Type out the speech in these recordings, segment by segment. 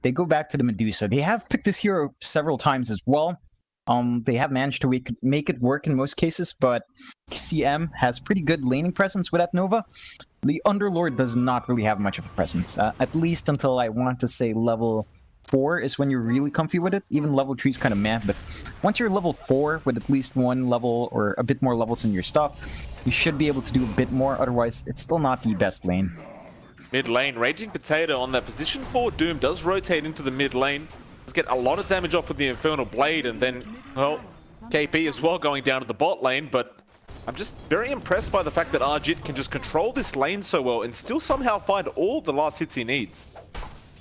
They go back to the Medusa. They have picked this hero several times as well. They have managed to make it work in most cases, but CM has pretty good laning presence with that Nova. The Underlord does not really have much of a presence, at least until I want to say level 4 is when you're really comfy with it. Even level 3 is kind of meh, but once you're level 4 with at least one level or a bit more levels in your stuff, you should be able to do a bit more. Otherwise, it's still not the best lane. Mid lane, Raging Potato on that position 4 Doom does rotate into the mid lane. Does get a lot of damage off with the Infernal Blade, and then, well, KP as well going down to the bot lane, but I'm just very impressed by the fact that Arjit can just control this lane so well and still somehow find all the last hits he needs.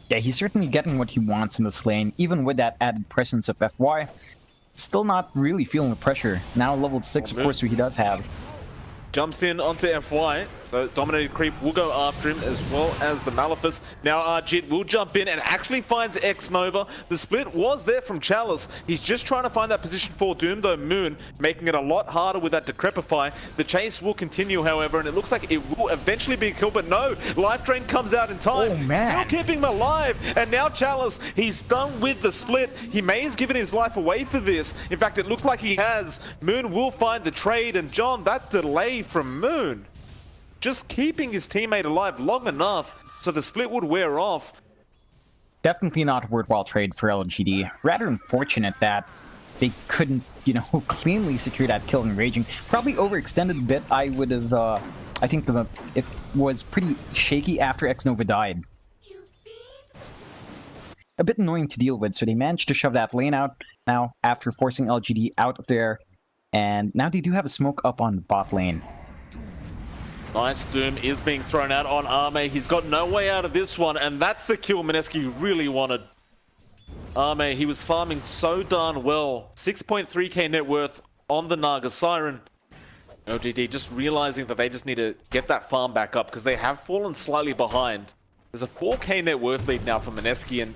Yeah, he's certainly getting what he wants in this lane, even with that added presence of FY. Still not really feeling the pressure. Now level 6, of course, he does have. Jumps in onto FY. The Dominated Creep will go after him, as well as the Malefice. Now Arjit will jump in and actually finds X-Nova. The split was there from Chalice. He's just trying to find that position for Doom, though Moon, making it a lot harder with that Decrepify. The chase will continue, however, and it looks like it will eventually be a kill, but no, Life Drain comes out in time. Oh, man. Still keeping him alive, and now Chalice, he's done with the split. He may have given his life away for this. In fact, it looks like he has. Moon will find the trade, and John, that delay from Moon, just keeping his teammate alive long enough so the split would wear off. Definitely not a worthwhile trade for LGD. Rather unfortunate that they couldn't, cleanly secure that kill in Raging. Probably overextended a bit. I would have, I think it was pretty shaky after X-Nova died. A bit annoying to deal with, so they managed to shove that lane out now after forcing LGD out of there. And now they do have a smoke up on the bot lane. Nice, Doom is being thrown out on Arme. He's got no way out of this one, and that's the kill Mineski really wanted. Arme, he was farming so darn well. 6.3k net worth on the Naga Siren. LGD just realizing that they just need to get that farm back up because they have fallen slightly behind. There's a 4k net worth lead now for Mineski, and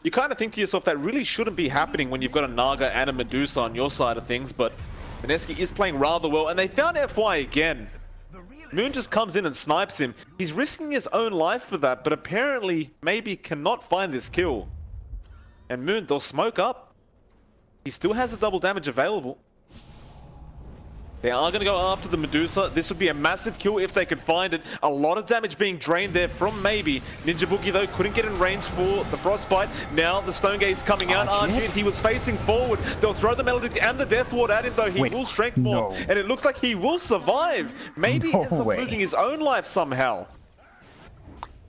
you kind of think to yourself that really shouldn't be happening when you've got a Naga and a Medusa on your side of things, but Mineski is playing rather well, and they found FY again. Moon just comes in and snipes him. He's risking his own life for that, but apparently maybe cannot find this kill. And Moon, they'll smoke up. He still has his double damage available. They are going to go after the Medusa. This would be a massive kill if they could find it. A lot of damage being drained there from maybe. Ninja Boogie, though, couldn't get in range for the Frostbite. Now the Stone Gaze coming out. Arjit, he was facing forward. They'll throw the Maledict and the Death Ward at him, though. He will Strength Ball. And it looks like he will survive. Maybe ends up losing his own life somehow.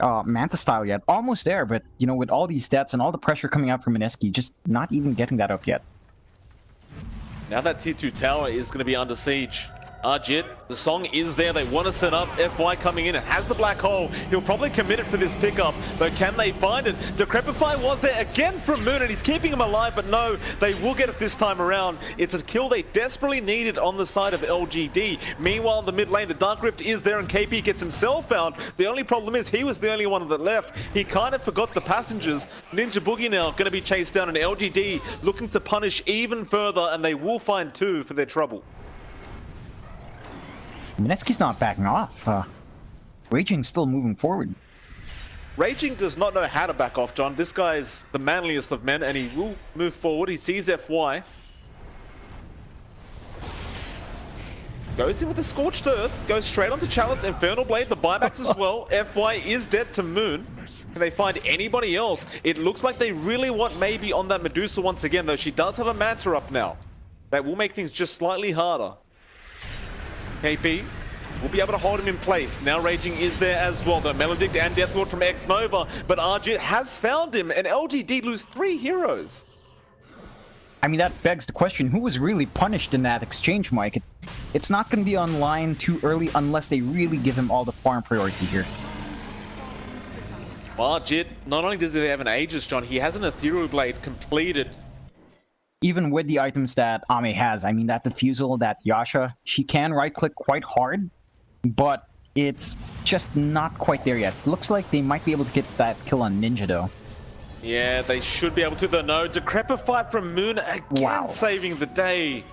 Manta style yet. Almost there, but, with all these stats and all the pressure coming out from Mineski, just not even getting that up yet. Now that tier 2 tower is going to be under siege. Arjit, the song is there. They want to set up. FY coming in and has the black hole. He'll probably commit it for this pickup, but can they find it? Decrepify was there again from Moon, and he's keeping him alive, but no, they will get it this time around. It's a kill they desperately needed on the side of LGD. Meanwhile, in the mid lane, the Dark Rift is there, and KP gets himself out. The only problem is he was the only one that left. He kind of forgot the passengers. Ninja Boogie now going to be chased down, and LGD looking to punish even further, and they will find 2 for their trouble. Mineski's not backing off. Raging's still moving forward. Raging does not know how to back off, John. This guy is the manliest of men, and he will move forward. He sees FY. Goes in with the Scorched Earth. Goes straight onto Chalice. Infernal Blade, the buybacks as well. FY is dead to Moon. Can they find anybody else? It looks like they really want maybe on that Medusa once again, though. She does have a Manta up now. That will make things just slightly harder. KP will be able to hold him in place. Now Raging is there as well. The Maledict and Death Lord from X-Nova. But Arjit has found him, and LGD lose 3 heroes. I mean, that begs the question, who was really punished in that exchange, Mike? It's not going to be online too early unless they really give him all the farm priority here. Arjit, not only does he have an Aegis, John, he has an Ethereal Blade completed. Even with the items that Ame has, I mean, that Diffusal, that Yasha, she can right-click quite hard, but it's just not quite there yet. Looks like they might be able to get that kill on Ninja, though. Yeah, they should be able to, though. No, Decrepify from Moon again, saving the day.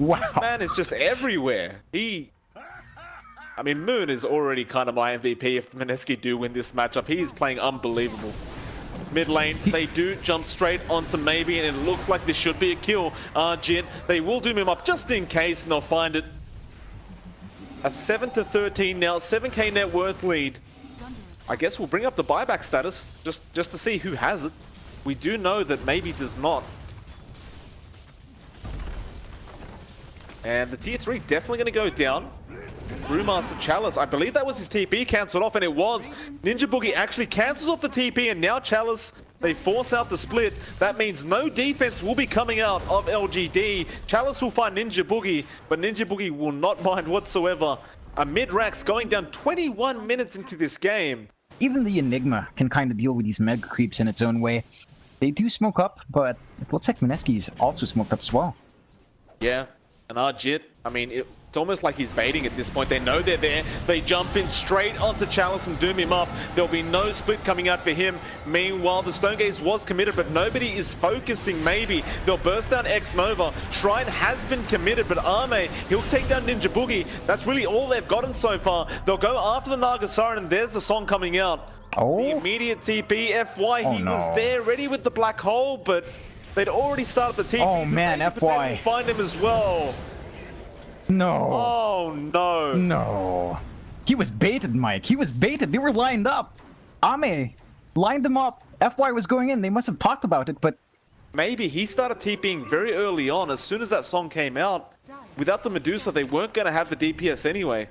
Wow. This man is just everywhere. I mean, Moon is already kind of my MVP if Mineski do win this matchup. He's playing unbelievable. Mid lane, they do jump straight onto Maybe, and it looks like this should be a kill. Jit, they will doom him up just in case, and they'll find it. A 7-13 now, 7k net worth lead. I guess we'll bring up the buyback status just to see who has it. We do know that Maybe does not. And the tier 3 definitely going to go down. Brewmaster Chalice, I believe that was his TP cancelled off, and it was. Ninja Boogie actually cancels off the TP, and now Chalice, they force out the split. That means no defense will be coming out of LGD. Chalice will find Ninja Boogie, but Ninja Boogie will not mind whatsoever. A mid-rax going down 21 minutes into this game. Even the Enigma can kind of deal with these mega creeps in its own way. They do smoke up, but it looks like Mineski's also smoked up as well. Yeah, and Arjit, I mean, it's almost like he's baiting at this point. They know they're there. They jump in straight onto Chalice and doom him up. There'll be no split coming out for him. Meanwhile, the Stone Gaze was committed, but nobody is focusing Maybe. They'll burst down X Nova. Shrine has been committed, but Arme, he'll take down Ninja Boogie. That's really all they've gotten so far. They'll go after the Naga Siren, and there's the song coming out. Oh. The immediate TP, FY, he was there ready with the black hole, but they'd already started the TP. Oh man, FY. Find him as well. No. Oh, no. No. He was baited, Mike. He was baited. They were lined up. Ame lined them up. FY was going in. They must have talked about it, but... Maybe he started TPing very early on. As soon as that song came out, without the Medusa, they weren't going to have the DPS anyway.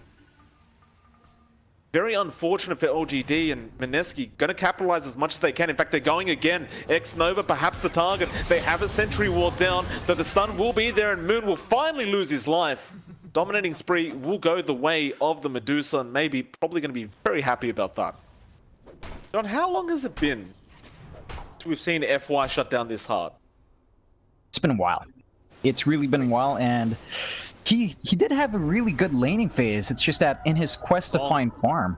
Very unfortunate for LGD, and Mineski going to capitalize as much as they can. In fact, they're going again. X-Nova, perhaps the target. They have a sentry ward down, though the stun will be there, and Moon will finally lose his life. Dominating spree will go the way of the Medusa, and Maybe probably going to be very happy about that. John, how long has it been since we've seen FY shut down this hard? It's been a while. It's really been a while, and he did have a really good laning phase. It's just that in his quest to find farm.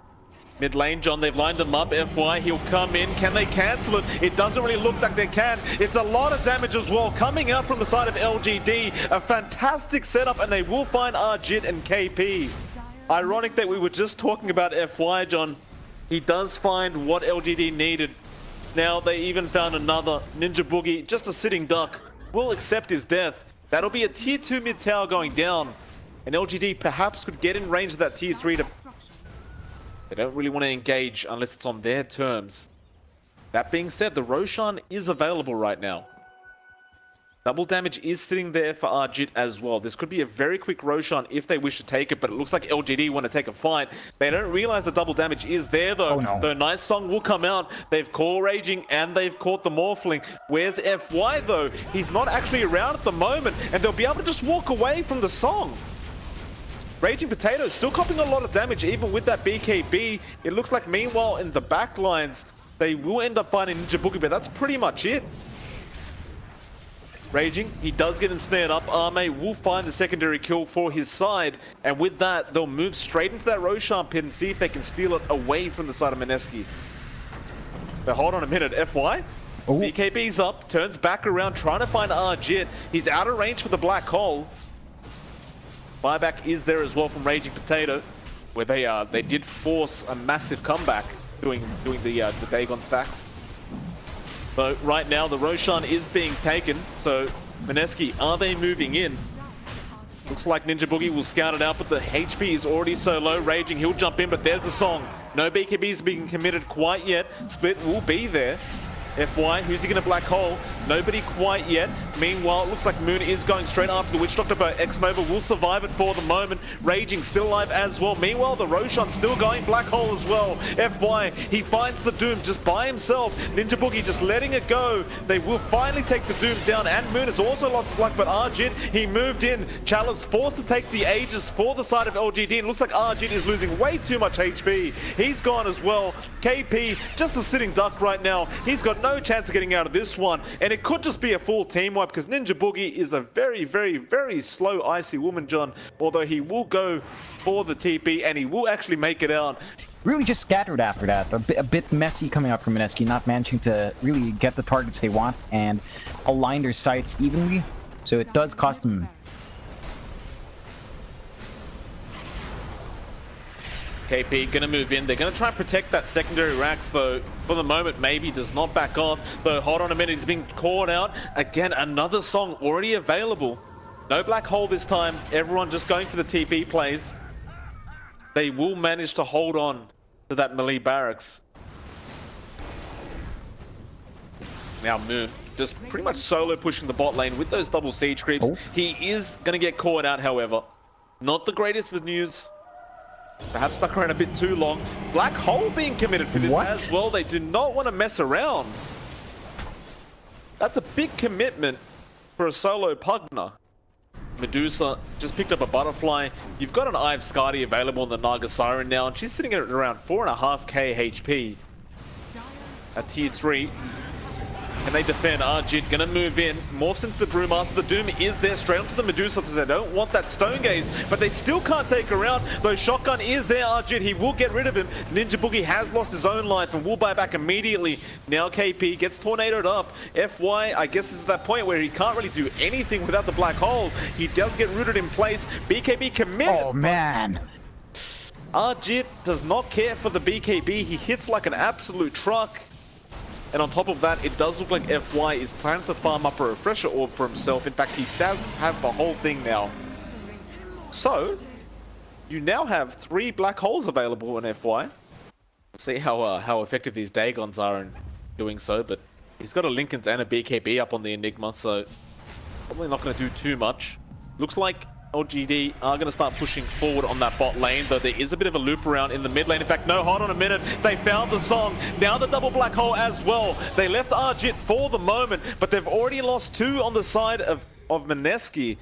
Mid lane, John, they've lined him up. FY, he'll come in. Can they cancel it? It doesn't really look like they can. It's a lot of damage as well coming out from the side of LGD. A fantastic setup, and they will find Arjit and KP. Ironic that we were just talking about FY, John. He does find what LGD needed. Now they even found another. Ninja Boogie, just a sitting duck, will accept his death. That'll be a tier 2 mid tower going down. And LGD perhaps could get in range of that tier 3 to... They don't really want to engage unless it's on their terms. That being said, the Roshan is available right now. Double damage is sitting there for Arjit as well. This could be a very quick Roshan if they wish to take it, but it looks like LGD want to take a fight. They don't realize the double damage is there though. Oh, no. The nice song will come out. They've core raging and they've caught the Morphling. Where's FY though? He's not actually around at the moment, and they'll be able to just walk away from the song. Raging Potato still copying a lot of damage even with that BKB. It looks like meanwhile in the back lines, they will end up finding Ninja Boogie, but that's pretty much it. Raging, he does get ensnared up. Arme will find the secondary kill for his side, and with that, they'll move straight into that Roshan pit and see if they can steal it away from the side of Mineski. But hold on a minute, FY? Oh. BKB's up, turns back around, trying to find Arjit. He's out of range for the black hole. Buyback is there as well from Raging Potato, where they did force a massive comeback doing the Dagon stacks. So right now the Roshan is being taken. So Mineski, are they moving in? Looks like Ninja Boogie will scout it out, but the HP is already so low. Raging, he'll jump in, but there's the song. No BKBs being committed quite yet. Split will be there. FY, who's he gonna black hole? Nobody quite yet. Meanwhile, it looks like Moon is going straight after the Witch Doctor, but X-Nova will survive it for the moment. Raging still alive as well. Meanwhile, the Roshan still going black hole as well. FY, he finds the Doom just by himself. Ninja Boogie just letting it go. They will finally take the Doom down, and Moon has also lost his luck, but Arjit, he moved in. Chalice forced to take the Aegis for the side of LGD, and looks like Arjit is losing way too much HP. He's gone as well. KP, just a sitting duck right now. He's got no chance of getting out of this one, and it could just be a full team wipe because Ninja Boogie is a very, very, very slow icy woman, John, although he will go for the TP and he will actually make it out. Really just scattered after that. A bit messy coming out from Mineski, not managing to really get the targets they want and align their sights evenly, so it does cost them. KP gonna move in. They're gonna try and protect that secondary racks, though. For the moment, maybe does not back off. Though, hold on a minute, he's being caught out. Again, another song already available. No black hole this time. Everyone just going for the TP plays. They will manage to hold on to that melee barracks. Now Moon just pretty much solo pushing the bot lane with those double siege creeps. Oh. He is going to get caught out, however. Not the greatest for news. Perhaps stuck around a bit too long. Black hole being committed for this as well. They do not want to mess around. That's a big commitment for a solo Pugner. Medusa just picked up a butterfly. You've got an Ive Skadi available in the Naga Siren now, and she's sitting at around 4.5k HP at tier 3. Can they defend? Arjit gonna move in, morphs into the Brewmaster. The Doom is there straight onto the Medusa because they don't want that Stone Gaze, but they still can't take her out. Though Shotgun is there, Arjit, he will get rid of him. Ninja Boogie has lost his own life and will buy back immediately. Now KP gets tornadoed up. FY, I guess this is that point where he can't really do anything without the black hole. He does get rooted in place. BKB committed. Oh man. Arjit does not care for the BKB. He hits like an absolute truck. And on top of that, it does look like FY is planning to farm up a refresher orb for himself. In fact, he does have the whole thing now. So, you now have 3 black holes available in FY. We'll see how effective these Dagons are in doing so, but he's got a Lincoln's and a BKB up on the Enigma, so probably not going to do too much. Looks like LGD are going to start pushing forward on that bot lane, though there is a bit of a loop around in the mid lane. In fact, no, hold on a minute. They found the song. Now the double black hole as well. They left Arjit for the moment, but they've already lost 2 on the side of Mineski.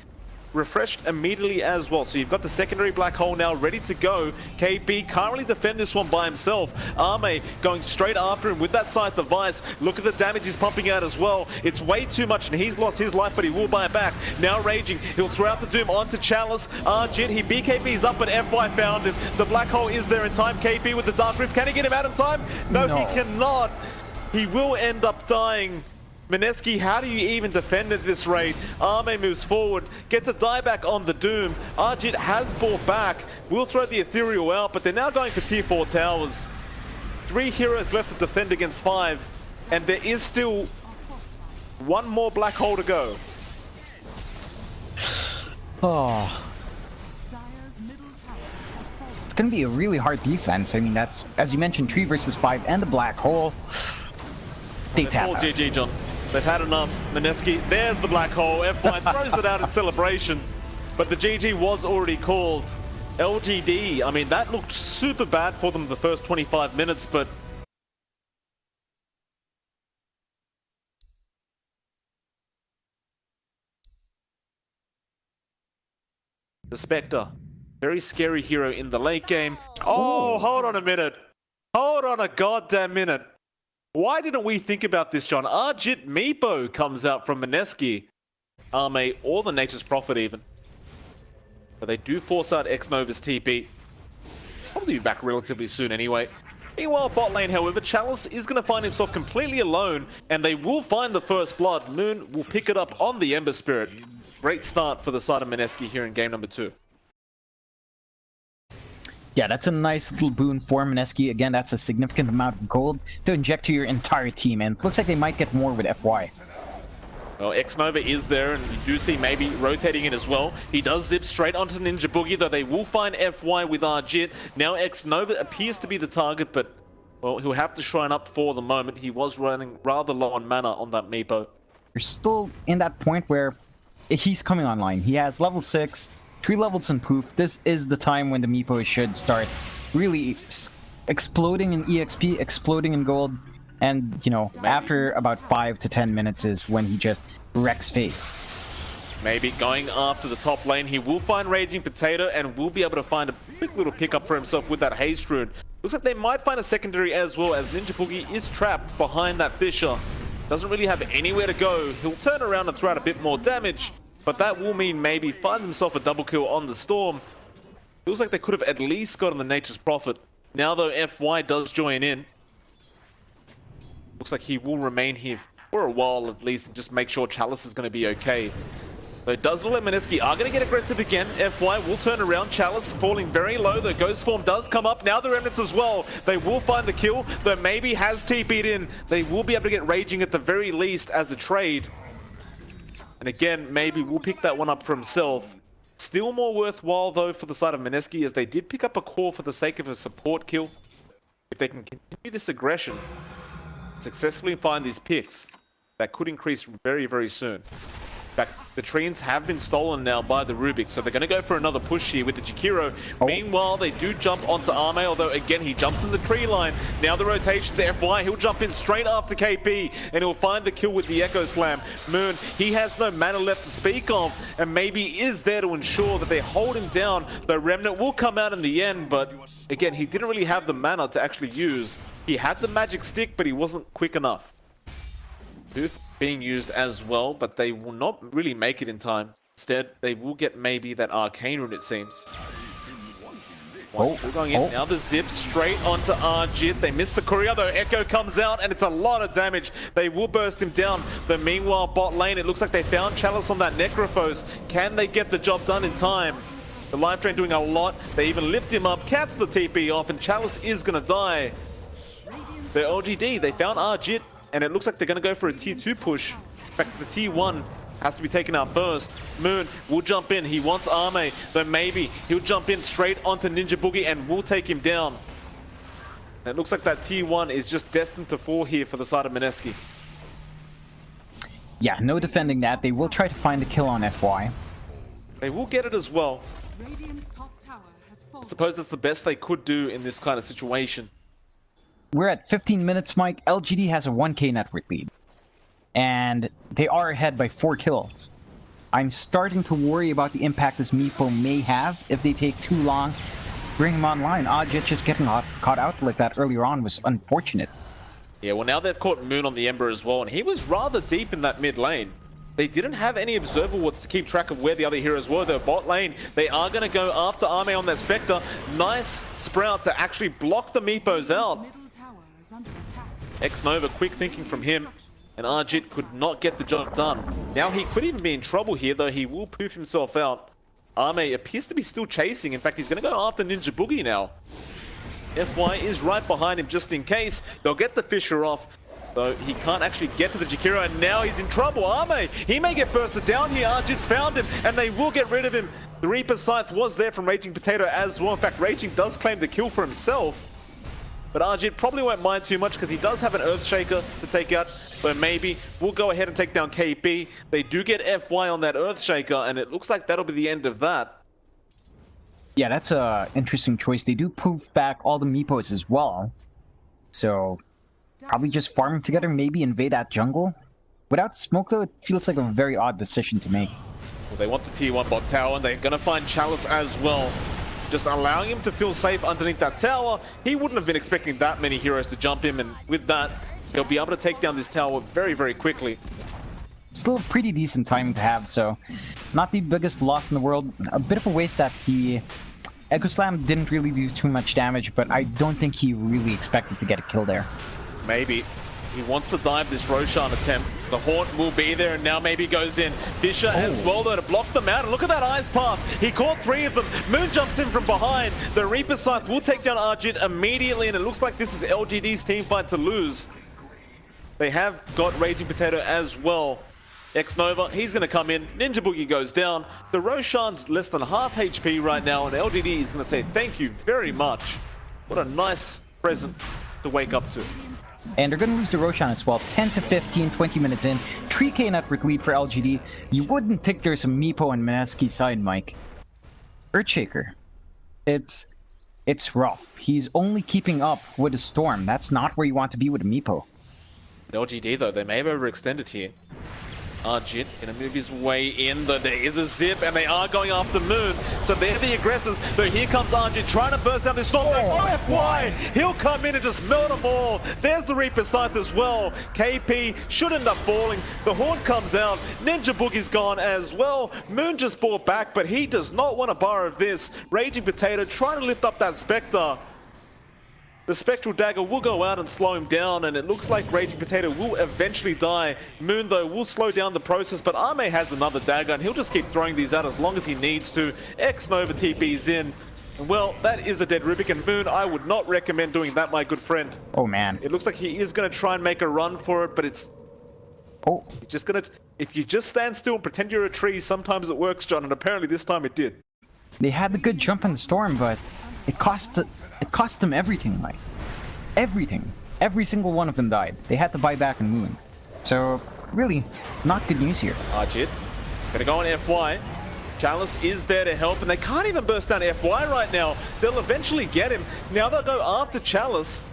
Refreshed immediately as well. So you've got the secondary black hole now ready to go. KB can't really defend this one by himself. Arme going straight after him with that Scythe device. Look at the damage he's pumping out as well. It's way too much and he's lost his life, but he will buy it back. Now raging. He'll throw out the Doom onto Chalice. Arjit, he BKB's up, but FY found him. The black hole is there in time. KB with the Dark Rift. Can he get him out in time? No, he cannot. He will end up dying. Mineski, how do you even defend at this rate? Arme moves forward, gets a dieback on the Doom. Arjit has bought back. We'll throw the Ethereal out, but they're now going for tier 4 towers. 3 heroes left to defend against 5, and there is still 1 more black hole to go. Oh. It's going to be a really hard defense. I mean, that's, as you mentioned, 3 versus 5 and the black hole. They tap out. GG, John. They've had enough. Mineski, there's the black hole. FY throws it out in celebration, but the GG was already called. LGD, I mean, that looked super bad for them the first 25 minutes, but the Spectre, very scary hero in the late game. Oh, hold on a minute. Hold on a goddamn minute. Why didn't we think about this, John? Arjit Meepo comes out from Mineski, Arme, or the Nature's Prophet even. But they do force out X-Nova's TP. Probably be back relatively soon anyway. Meanwhile, bot lane, however, Chalice is going to find himself completely alone, and they will find the first blood. Moon will pick it up on the Ember Spirit. Great start for the side of Mineski here in game number 2. Yeah, that's a nice little boon for Mineski. Again, that's a significant amount of gold to inject to your entire team, and it looks like they might get more with FY. Well, X-Nova is there, and you do see maybe rotating it as well. He does zip straight onto Ninja Boogie, though they will find FY with Arjit. Now X-Nova appears to be the target, but, well, he'll have to shrine up for the moment. He was running rather low on mana on that Meepo. You're still in that point where he's coming online. He has level 6, 3 levels in Poof. This is the time when the Meepo should start really exploding in EXP, exploding in gold. And, you know, after about 5 to 10 minutes is when he just wrecks face. Maybe going after the top lane, he will find Raging Potato and will be able to find a quick little pickup for himself with that Haste Rune. Looks like they might find a secondary as well, as Ninja Boogie is trapped behind that Fissure. Doesn't really have anywhere to go. He'll turn around and throw out a bit more damage, but that will mean maybe finds himself a double kill on the Storm. Feels like they could have at least gotten the Nature's Prophet. Now though, FY does join in. Looks like he will remain here for a while at least, and just make sure Chalice is going to be okay. So it does look like Mineski are going to get aggressive again. FY will turn around. Chalice falling very low. The Ghost Form does come up. Now the Remnants as well. They will find the kill, though maybe has TP'd in. They will be able to get Raging at the very least as a trade. And again, maybe we'll pick that one up for himself. Still more worthwhile, though, for the side of Mineski, as they did pick up a core for the sake of a support kill. If they can continue this aggression, successfully find these picks, that could increase very, very soon. In fact, the Treants have been stolen now by the Rubik, so they're going to go for another push here with the Jakiro. Meanwhile, they do jump onto Arme, although again, he jumps in the tree line. Now the rotation to FY, he'll jump in straight after KP, and he'll find the kill with the Echo Slam. Moon, he has no mana left to speak of, and maybe is there to ensure that they hold him down. The Remnant will come out in the end, but again, he didn't really have the mana to actually use. He had the magic stick, but he wasn't quick enough. Booth being used as well, but they will not really make it in time. Instead, they will get maybe that arcane rune, it seems. Still going in. Now the zip straight onto Arjit. They miss the courier, though. Echo comes out, and it's a lot of damage. They will burst him down. The meanwhile, bot lane, it looks like they found Chalice on that Necrophos. Can they get the job done in time? The life drain doing a lot. They even lift him up, cancel the TP off, and Chalice is going to die. The LGD, they found Arjit, and it looks like they're going to go for a tier 2 push. In fact, the tier 1 has to be taken out first. Moon will jump in. He wants Arme, though maybe he'll jump in straight onto Ninja Boogie and will take him down. And it looks like that tier 1 is just destined to fall here for the side of Mineski. Yeah, no defending that. They will try to find the kill on FY. They will get it as well. I suppose that's the best they could do in this kind of situation. We're at 15 minutes, Mike. LGD has a 1k network lead. And they are ahead by 4 kills. I'm starting to worry about the impact this Meepo may have if they take too long to bring him online. Ajit just getting caught out like that earlier on was unfortunate. Yeah, well now they've caught Moon on the Ember as well, and he was rather deep in that mid lane. They didn't have any observer wards to keep track of where the other heroes were. Their bot lane, they are going to go after Arme on that Spectre. Nice Sprout to actually block the Meepos out. X-Nova, quick thinking from him, and Arjit could not get the job done. Now he could even be in trouble here, though he will poof himself out. Arme appears to be still chasing. In fact, he's going to go after Ninja Boogie now. FY is right behind him just in case. They'll get the Fisher off, though he can't actually get to the Jakiro, and now he's in trouble. Arme, he may get bursted down here. Arjit's found him, and they will get rid of him. The Reaper Scythe was there from Raging Potato as well. In fact, Raging does claim the kill for himself. But Arjit probably won't mind too much because he does have an Earthshaker to take out. But maybe we'll go ahead and take down KP. They do get FY on that Earthshaker, and it looks like that'll be the end of that. Yeah, that's a interesting choice. They do poof back all the Meepos as well. So, probably just farm together, maybe invade that jungle. Without smoke, though, it feels like a very odd decision to make. Well, they want the tier 1 bot tower, and they're going to find Chalice as well. Just allowing him to feel safe underneath that tower. He wouldn't have been expecting that many heroes to jump him, and with that, he'll be able to take down this tower very, very quickly. Still pretty decent timing to have, so not the biggest loss in the world. A bit of a waste that the Echo Slam didn't really do too much damage, but I don't think he really expected to get a kill there. Maybe. He wants to dive this Roshan attempt. The Haunt will be there, and now maybe goes in. Fisher as well, though, to block them out. And look at that Ice Path. He caught 3 of them. Moon jumps in from behind. The Reaper Scythe will take down Arjit immediately, and it looks like this is LGD's team fight to lose. They have got Raging Potato as well. X-Nova, he's going to come in. Ninja Boogie goes down. The Roshan's less than half HP right now, and LGD is going to say thank you very much. What a nice present to wake up to. And they're going to lose the Roshan as well. 10 to 15, 20 minutes in. 3k network lead for LGD. You wouldn't think there's a Meepo on Mineski's side, Mike. Earthshaker. It's rough. He's only keeping up with a Storm. That's not where you want to be with a Meepo. LGD, though, they may have overextended here. Arjit gonna move his way in, though there is a zip, and they are going after Moon. So they're the aggressors, though here comes Arjit trying to burst down this storm. Oh, FY! He'll come in and just melt them all. There's the Reaper Scythe as well. KP should end up falling. The Haunt comes out. Ninja Boogie's gone as well. Moon just bought back, but he does not want a bar of this. Raging Potato trying to lift up that Spectre. The Spectral Dagger will go out and slow him down, and it looks like Raging Potato will eventually die. Moon, though, will slow down the process, but Arme has another dagger, and he'll just keep throwing these out as long as he needs to. X-Nova TP's in. And well, that is a dead Rubik, and Moon, I would not recommend doing that, my good friend. Oh, man. It looks like he is going to try and make a run for it, but it's... Oh. He's just going to... If you just stand still and pretend you're a tree, sometimes it works, John, and apparently this time it did. They had the good jump in the storm, but it cost them everything, like. Everything. Every single one of them died. They had to buy back in Moon. So, really, not good news here. Arjit, gonna go on FY. Chalice is there to help, and they can't even burst down FY right now. They'll eventually get him. Now they'll go after Chalice.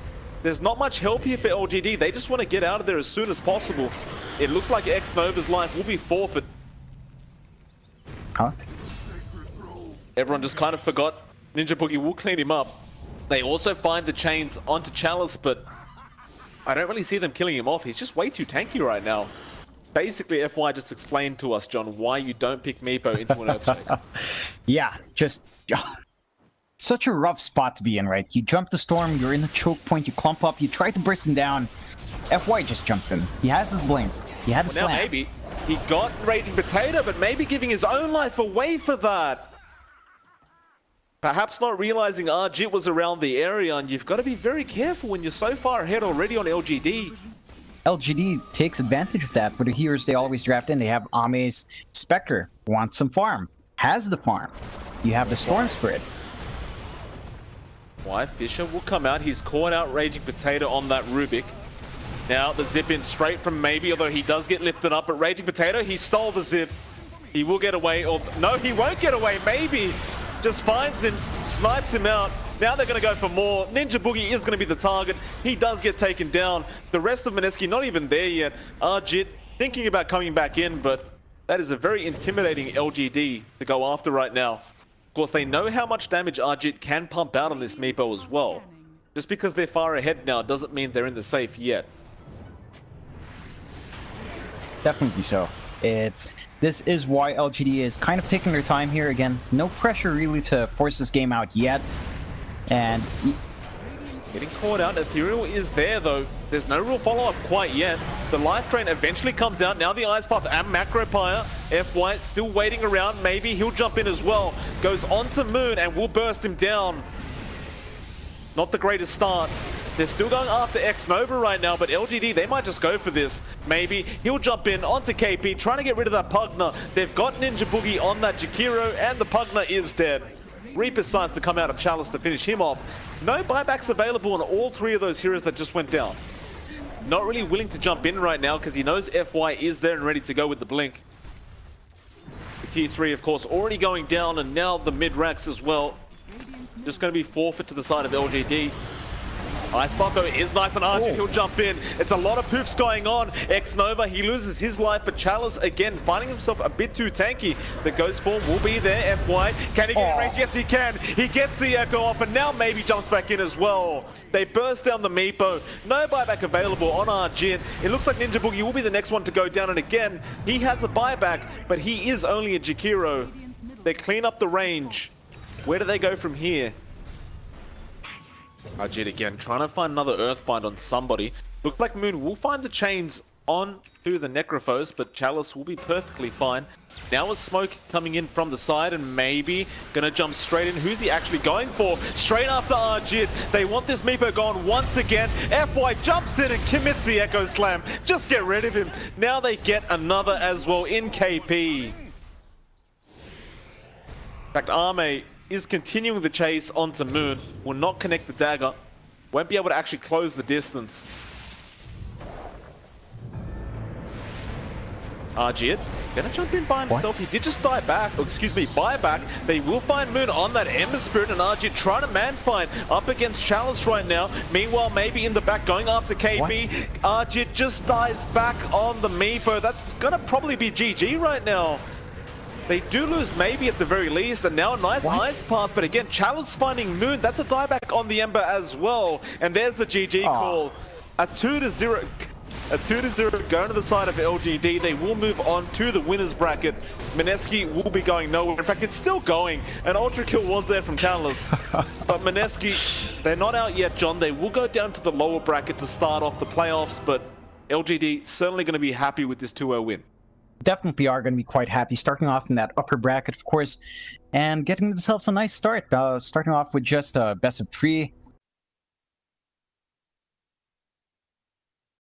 There's not much help here for LGD. They just want to get out of there as soon as possible. It looks like X-Nova's life will be forfeit. Huh? Everyone just kind of forgot. Ninja Boogie will clean him up. They also find the chains onto Chalice, but I don't really see them killing him off. He's just way too tanky right now. Basically, FY just explained to us, John, why you don't pick Meepo into an Earthshake. Yeah, just... such a rough spot to be in, right? You jump the storm, you're in the choke point, you clump up, you try to burst him down. FY just jumped in. He has his blink. He had a slam. Now maybe he got Raging Potato, but maybe giving his own life away for that. Perhaps not realizing Arjit was around the area, and you've got to be very careful when you're so far ahead already on LGD. LGD takes advantage of that, but the heroes they always draft in, they have Ame's Spectre, wants some farm, has the farm. You have the Storm Spirit. Why Fisher will come out, he's caught out Raging Potato on that Rubik. Now the zip in straight from Maybe, although he does get lifted up, but Raging Potato, he stole the zip. He will get away, or no, he won't get away, Maybe. Just finds him, snipes him out. Now they're going to go for more. Ninja Boogie is going to be the target. He does get taken down. The rest of Mineski not even there yet. Arjit thinking about coming back in, but that is a very intimidating LGD to go after right now. Of course, they know how much damage Arjit can pump out on this Meepo as well. Just because they're far ahead now doesn't mean they're in the safe yet. Definitely so. This is why LGD is kind of taking their time here. Again, no pressure really to force this game out yet. And getting caught out. Ethereal is there though. There's no real follow-up quite yet. The life drain eventually comes out. Now the Ice Path and Macro Pyre. FY still waiting around. Maybe he'll jump in as well. Goes onto Moon and will burst him down. Not the greatest start. They're still going after X-Nova right now, but LGD, they might just go for this. Maybe he'll jump in onto KP, trying to get rid of that Pugna. They've got Ninja Boogie on that Jakiro, and the Pugna is dead. Reaper decides to come out of Chalice to finish him off. No buybacks available on all three of those heroes that just went down. Not really willing to jump in right now because he knows FY is there and ready to go with the blink. The tier 3, of course, already going down, and now the mid-racks as well. Just going to be forfeit to the side of LGD. Ice Path though is nice and Arjit, he'll jump in. It's a lot of poofs going on. X-Nova, he loses his life, but Chalice again finding himself a bit too tanky. The Ghost Form will be there, FY. Can he get in range? Yes, he can. He gets the Echo off, and now maybe jumps back in as well. They burst down the Meepo. No buyback available on Arjit. It looks like Ninja Boogie will be the next one to go down, and again, he has a buyback, but he is only a Jakiro. They clean up the range. Where do they go from here? Arjit again, trying to find another Earthbind on somebody. Look like Moon will find the chains on to the Necrophos, but Chalice will be perfectly fine. Now a smoke coming in from the side, and maybe gonna jump straight in. Who's he actually going for? Straight after Arjit. They want this Meepo gone once again. FY jumps in and commits the Echo Slam. Just get rid of him. Now they get another as well in KP. In fact, Arme is continuing the chase onto Moon. Will not connect the dagger. Won't be able to actually close the distance. Arjit gonna jump in by himself. He did just die back. Oh, excuse me, buy back. They will find Moon on that Ember Spirit, and Arjit trying to man find up against Chalice right now. Meanwhile, maybe in the back going after KB. Arjit just dies back on the Meepo. That's gonna probably be GG right now. They do lose maybe at the very least, and now a nice Ice Path, but again, Chalice finding Moon. That's a dieback on the Ember as well. And there's the GG call. A 2-0. A 2-0 going to the side of LGD. They will move on to the winners bracket. Mineski will be going nowhere. In fact, it's still going. An ultra kill was there from Countless. But Mineski, they're not out yet, John. They will go down to the lower bracket to start off the playoffs, but LGD certainly going to be happy with this 2-0 win. Definitely are going to be quite happy, starting off in that upper bracket, of course, and getting themselves a nice start. Starting off with just a best of 3